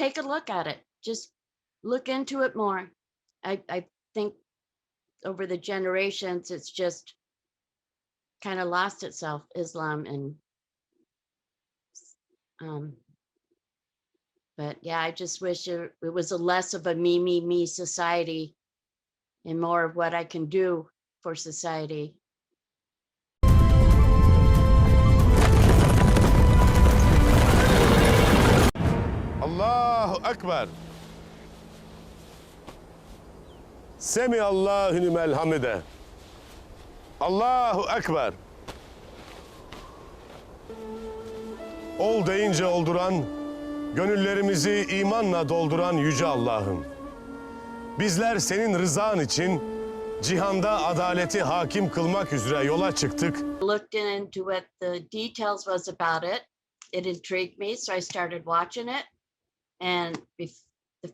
take a look at it. Just look into it more. I think over the generations, it's just kind of lost itself, Islam, and but yeah, I just wish it was a less of a me society and more of what I can do for society. Allahu Ekber. Semi Allahu limen hamide. Allahu Ekber. Ol deyince olduran, gönüllerimizi imanla dolduran Yüce Allah'ım. Bizler senin rızan için cihanda adaleti hakim kılmak üzere yola çıktık. Looked into what the details was about it. It intrigued me, so I started watching it. And the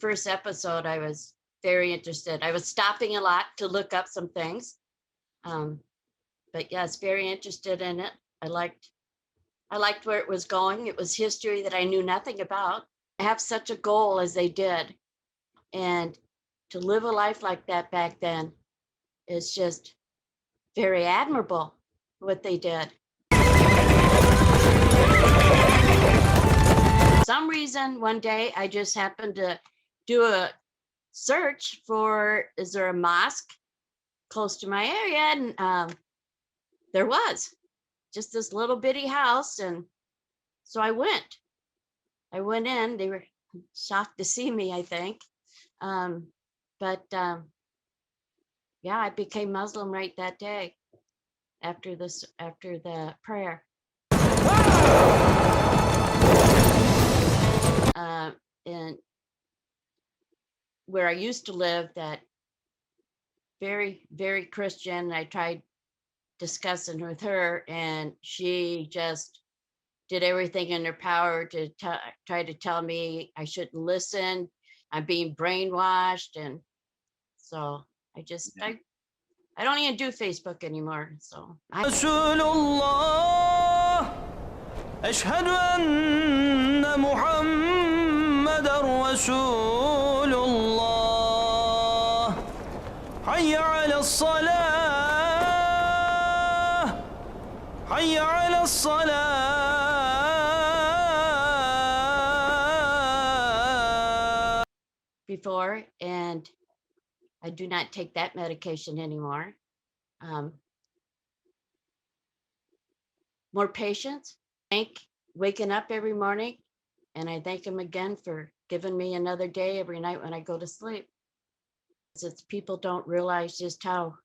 first episode, I was very interested. I was stopping a lot to look up some things. But yes, very interested in it. I liked where it was going. It was history that I knew nothing about. I have such a goal as they did. And to live a life like that back then is just very admirable, what they did. For some reason, one day, I just happened to do a search for, is there a mosque close to my area? And there was just this little bitty house. And so I went in. They were shocked to see me, I think. Yeah, I became Muslim right that day after the prayer. And where I used to live, that very, very Christian, I tried discussing with her, and she just did everything in her power to try to tell me I shouldn't listen. I'm being brainwashed. And so I don't even do Facebook anymore. So Rasulullah, ashhadu anna Muhammadar Rasulullah, hayya ala salah, hayya ala salah. Before, and I do not take that medication anymore. More patience. Waking up every morning, and I thank him again for giving me another day every night when I go to sleep. It's people don't realize just how